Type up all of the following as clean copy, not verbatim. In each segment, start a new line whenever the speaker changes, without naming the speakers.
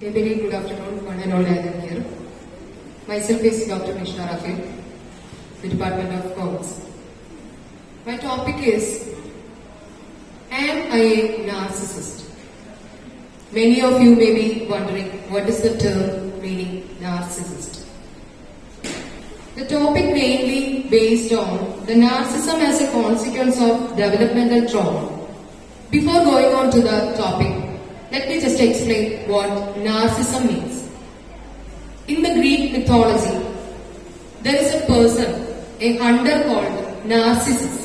A very good afternoon, one and all. I am here. Myself is Dr. Nishna Rafi, the Department of Commerce. My topic is, am I a narcissist? Many of you may be wondering what is the term meaning narcissist. The topic mainly based on the narcissism as a consequence of developmental trauma. Before going on to the topic, let me just explain what narcissism means. In the Greek mythology, there is a person, a hunter called Narcissus.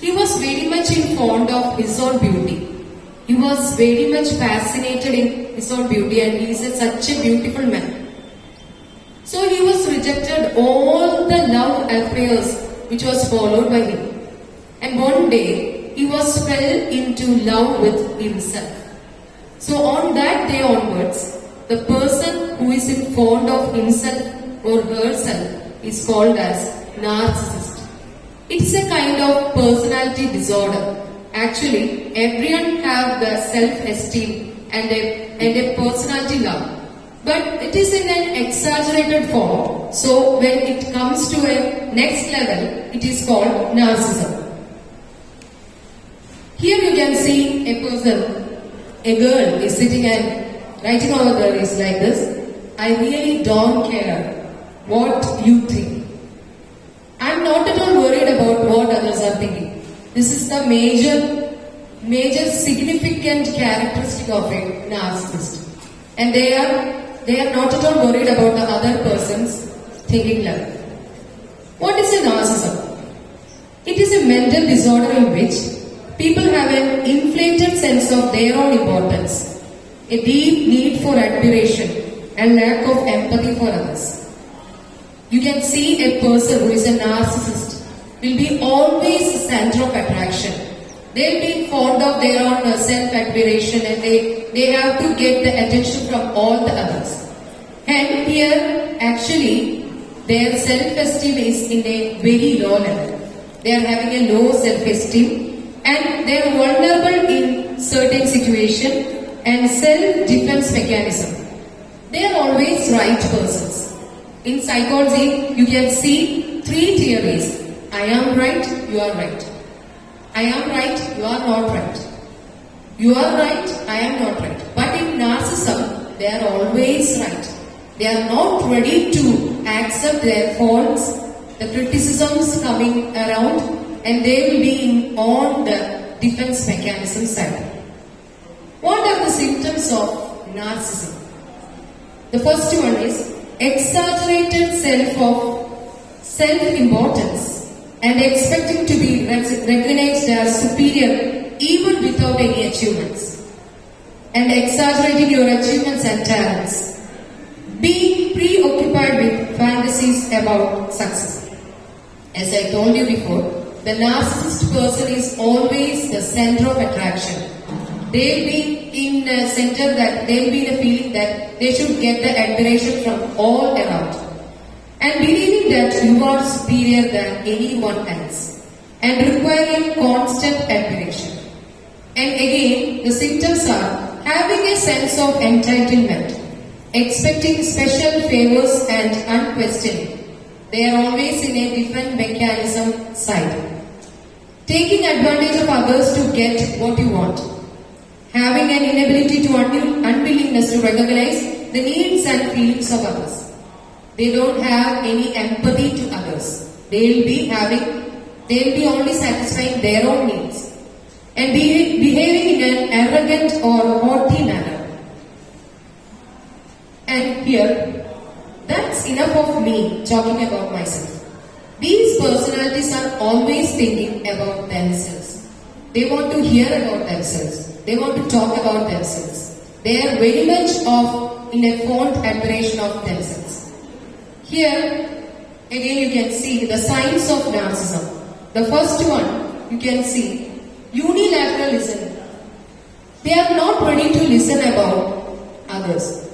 He was very much fond of his own beauty. He was very much fascinated in his own beauty, and he is such a beautiful man. So he was rejected all the love affairs which was followed by him. And one day, he was fell into love with himself. So on that day onwards, the person who is fond of himself or herself is called as narcissist. It's a kind of personality disorder. Actually, everyone have the self-esteem and a personality love. But it is in an exaggerated form. So when it comes to a next level, it is called narcissism. Here you can see a person. A girl is sitting and writing over there is like this. I really don't care what you think. I'm not at all worried about what others are thinking. This is the major significant characteristic of a narcissist. And they are not at all worried about the other person's thinking level. What is a narcissism? It is a mental disorder in which people have an inflated sense of their own importance, a deep need for admiration, and lack of empathy for others. You can see a person who is a narcissist will be always the center of attraction. They'll be fond of their own self-admiration, and they have to get the attention from all the others. And here, actually, their self-esteem is in a very low level. They are having a low self-esteem, and they are vulnerable in certain situation and self-defense mechanism. They are always right persons. In psychology, you can see three theories. I am right, you are right. I am right, you are not right. You are right, I am not right. But in narcissism, they are always right. They are not ready to accept their faults, the criticisms coming around, and they will be on the defense mechanism side. What are the symptoms of narcissism? The first one is exaggerated self-importance and expecting to be recognized as superior even without any achievements, and exaggerating your achievements and talents. Being preoccupied with fantasies about success. As I told you before, the narcissist person is always the center of attraction. They'll be in a center that they'll be in a feeling that they should get the admiration from all around. And believing that you are superior than anyone else. And requiring constant admiration. And again, the symptoms are having a sense of entitlement, expecting special favors and unquestioning. They are always in a defense mechanism side. Taking advantage of others to get what you want. Having an inability to unwillingness to recognize the needs and feelings of others. They don't have any empathy to others. They'll be only satisfying their own needs. And behaving in an arrogant or haughty manner. And here, that's enough of me talking about myself. These personalities are always thinking about themselves. They want to hear about themselves. They want to talk about themselves. They are very much in a fond admiration of themselves. Here, again you can see the signs of narcissism. The first one, you can see unilateral listening. They are not ready to listen about others.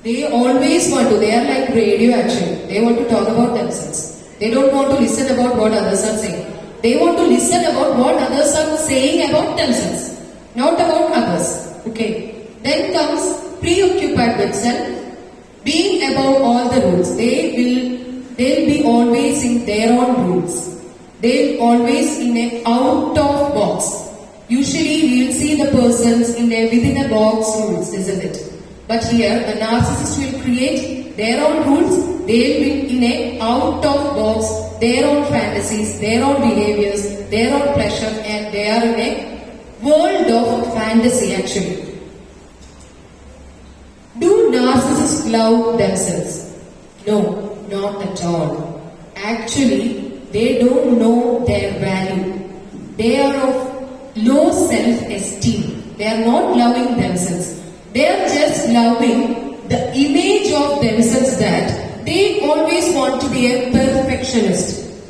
They always want to, they are like radio actually. They want to talk about themselves. They don't want to listen about what others are saying. They want to listen about what others are saying about themselves, not about others. Okay. Then comes preoccupied with self, being above all the rules. They'll be always in their own rules. They'll always in a out of box. Usually we will see the persons in a within a box rules, isn't it? But here the narcissist will create their own rules. They'll be in a out of box, their own fantasies, their own behaviors, their own pleasure, and they are in a world of fantasy actually. Do narcissists love themselves? No, not at all. Actually, they don't know their value. They are of low self-esteem. They are not loving themselves. They are just loving the image of themselves that they always want to be a perfectionist.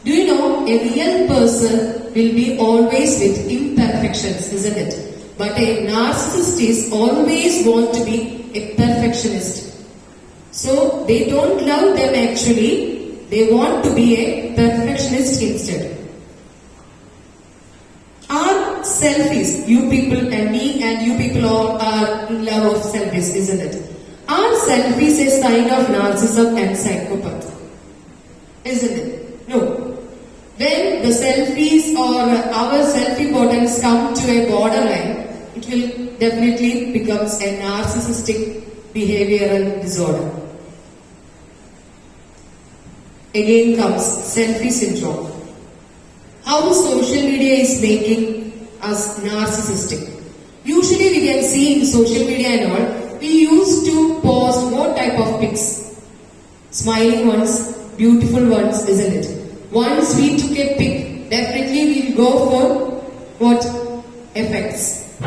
Do you know, a real person will be always with imperfections, isn't it? But a narcissist is always want to be a perfectionist. So they don't love them actually, they want to be a perfectionist instead. Our selfies, you people and me and you people all are in love of selfies, isn't it? Are selfies a sign of narcissism and psychopath? Isn't it? No. When the selfies or our selfie buttons come to a borderline, it will definitely becomes a narcissistic behavioral disorder. Again comes selfie syndrome. How social media is making us narcissistic. Usually we can see in social media and all, we used to post what type of pics? Smiling ones, beautiful ones, isn't it? Once we took a pic, definitely we will go for what? Effects.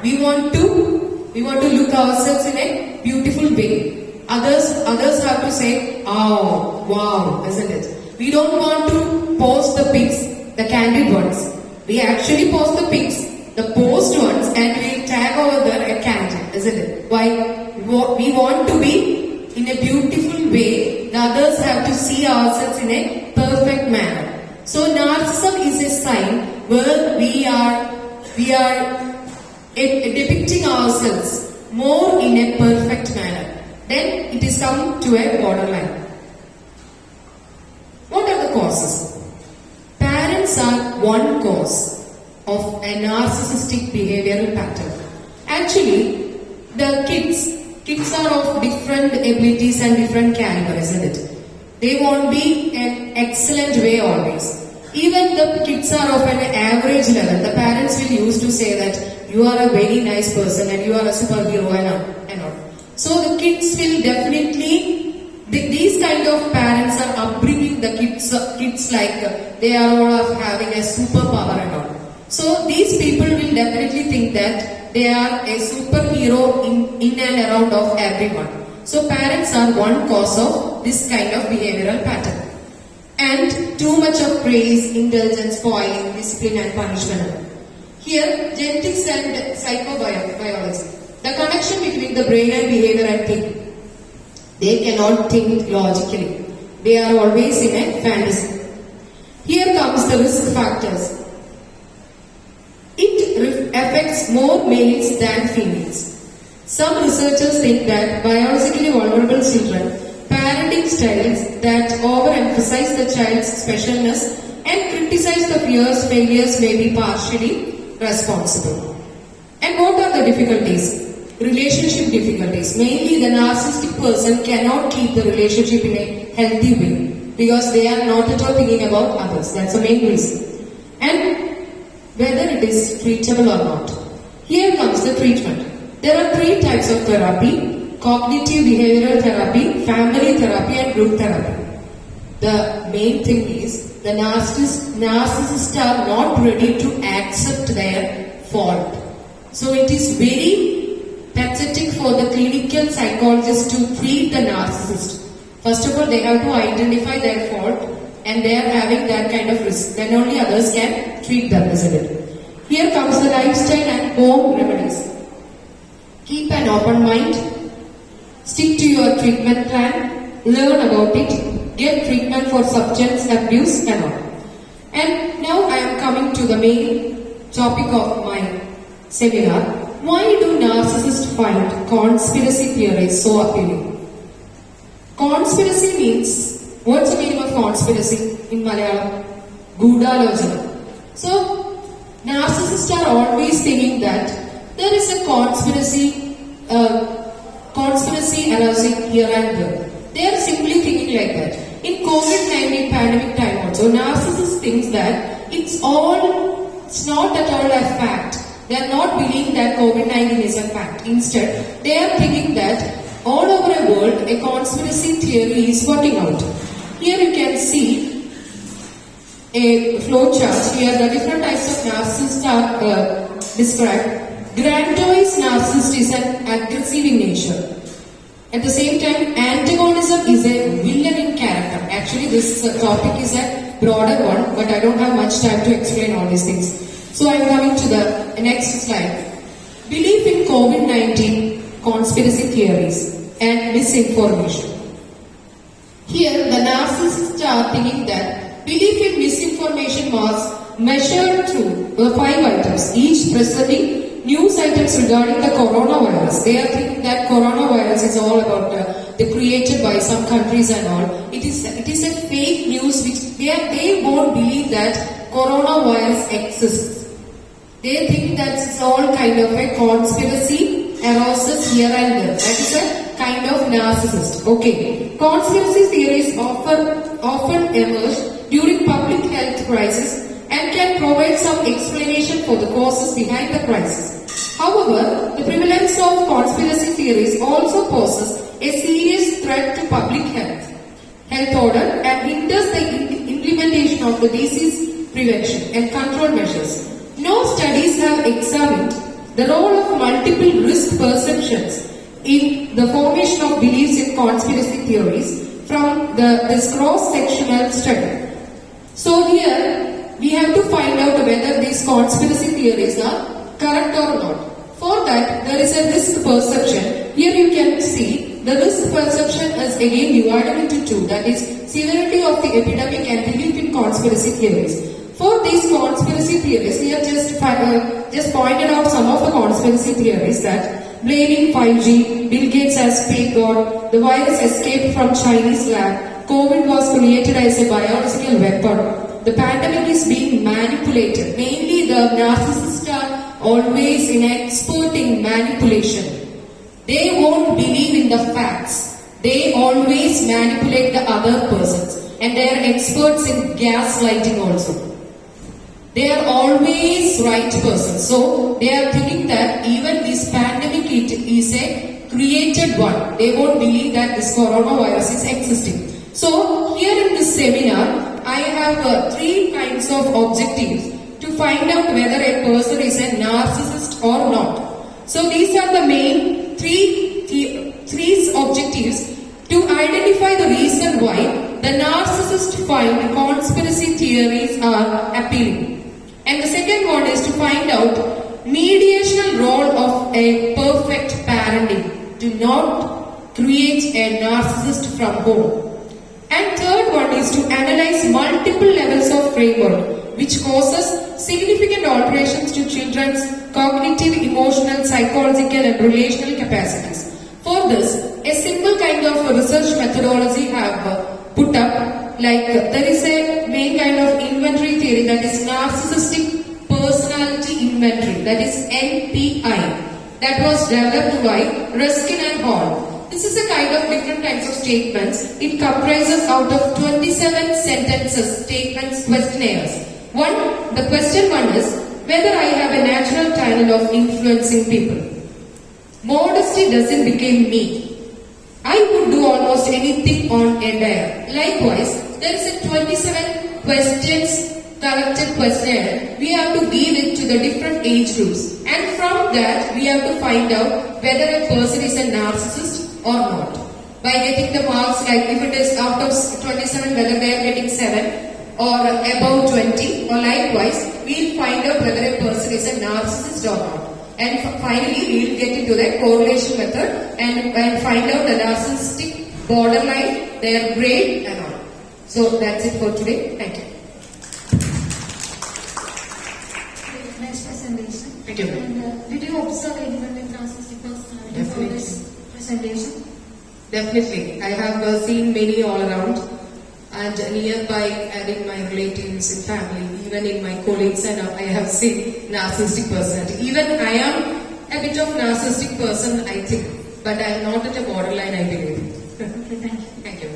We want to look ourselves in a beautiful way. Others have to say, oh, wow, isn't it? We don't want to post the pics, the candid ones. We actually post the pics, the post ones, and we tag over there a candid, isn't it? Why? We want to be in a beautiful way. The others have to see ourselves in a perfect manner. So narcissism is a sign where we are depicting ourselves more in a perfect manner. Then it is come to a borderline. What are the causes? Parents are one cause of a narcissistic behavioral pattern. Actually, the kids are of different abilities and different caliber, isn't it? They won't be an excellent way always. Even the kids are of an average level. The parents will used to say that you are a very nice person and you are a superhero and all. So the kids will definitely, these kind of parents are upbringing the kids like they are all of having a superpower and all. So these people will definitely think that they are a superhero in and around of everyone. So parents are one cause of this kind of behavioral pattern. And too much of praise, indulgence, spoiling, discipline and punishment. Here, genetics and psychobiology. The connection between the brain and behavior and thinking. They cannot think logically. They are always in a fantasy. Here comes the risk factors. It affects more males than females. Some researchers think that biologically vulnerable children, parenting styles that overemphasize the child's specialness and criticize the fears, failures may be partially responsible. And what are the difficulties? Relationship difficulties. Mainly the narcissistic person cannot keep the relationship in a healthy way because they are not at all thinking about others. That's the main reason. And whether it is treatable or not. Here comes the treatment. There are 3 types of therapy: cognitive behavioral therapy, family therapy and group therapy. The main thing is the narcissists are not ready to accept their fault. So it is very pathetic for the clinical psychologist to treat the narcissist. First of all, they have to identify their fault and they are having that kind of risk. Then only others can treat them, isn't it? Here comes the lifestyle and home remedies. Keep an open mind. Stick to your treatment plan. Learn about it. Get treatment for substance abuse and all. And now I am coming to the main topic of my seminar. why do narcissists find conspiracy theories so appealing? Conspiracy means, what's the meaning of conspiracy in Malayalam? Gudalojana. So, narcissists are always thinking that there is a conspiracy arising here and there. They are simply thinking like that. In COVID-19 pandemic time also, narcissists thinks that it's not at all a fact. They are not believing that COVID-19 is a fact. Instead, they are thinking that all over the world, a conspiracy theory is working out. Here you can see a flow chart. Here the different types of narcissists are described. Grandiose narcissist is an aggressive in nature. At the same time, antagonism is a villain in character. Actually, this topic is a broader one, but I don't have much time to explain all these things. So I am coming to the next slide. Belief in COVID-19 conspiracy theories and misinformation. Here, the narcissists are thinking that belief in misinformation was measured through the 5 items, each presenting news items regarding the coronavirus. They are thinking that coronavirus is all about the created by some countries and all. It is a fake news which they won't believe that coronavirus exists. They think that it's all kind of a conspiracy arises here and there. That is a kind of narcissist. Okay. Conspiracy theories often emerge during public health crisis and can provide some explanation for the causes behind the crisis. However, the prevalence of conspiracy theories also poses a serious threat to public health order, and hinders the implementation of the disease prevention and control measures. No studies have examined the role of multiple risk perceptions in the formation of beliefs in conspiracy theories from this cross-sectional study. So here we have to find out whether these conspiracy theories are correct or not. For that, there is a risk perception. Here you can see the risk perception is again divided into 2, that is severity of the epidemic and belief in conspiracy theories. For these conspiracy theories, we have just pointed out some of the conspiracy theories that blaming 5G, Bill Gates as fake God, the virus escaped from Chinese lab, COVID was created as a biological weapon, the pandemic is being manipulated. Mainly the narcissists are always in expert in manipulation. They won't believe in the facts. They always manipulate the other persons, and they are experts in gaslighting also. They are always right persons. So they are thinking that even this pandemic is a created one. They won't believe that this coronavirus is existing. So here in this seminar, I have 3 kinds of objectives to find out whether a person is a narcissist or not. So these are the main three objectives to identify the reason why the narcissist find conspiracy theories are appealing. And the second one is to find out mediational role of a perfect parenting to not create a narcissist from home. And third one is to analyze multiple levels of framework which causes significant alterations to children's cognitive, emotional, psychological and relational capacities. For this, a simple kind of research methodology have put up. Like there is a main kind of inventory theory, that is narcissistic personality inventory, that is NPI, that was developed by Ruskin and Hall. This is a kind of different kinds of statements. It comprises out of 27 sentences, statements, questionnaires. The question one is whether I have a natural talent of influencing people. Modesty doesn't become me. I would do almost anything on a dare. Likewise, there is a 27 questions collected questionnaire. We have to give it to the different age groups, and from that we have to find out whether a person is a narcissist or not. By getting the marks, like if it is out of 27, whether they are getting 7 or above 20, or likewise, we will find out whether a person is a narcissist or not. And finally, we will get into the correlation method and find out the narcissistic borderline, their grade and all. So that's it for today. Thank you.
Nice presentation.
Thank you.
And did you observe anyone with narcissistic personality for this presentation?
Definitely. I have seen many all around and nearby and in my relatives and family, even in my colleagues, and I have seen narcissistic personality. Even I am a bit of narcissistic person, I think, but I am not at a borderline, I believe.
Okay, thank you.
Thank you.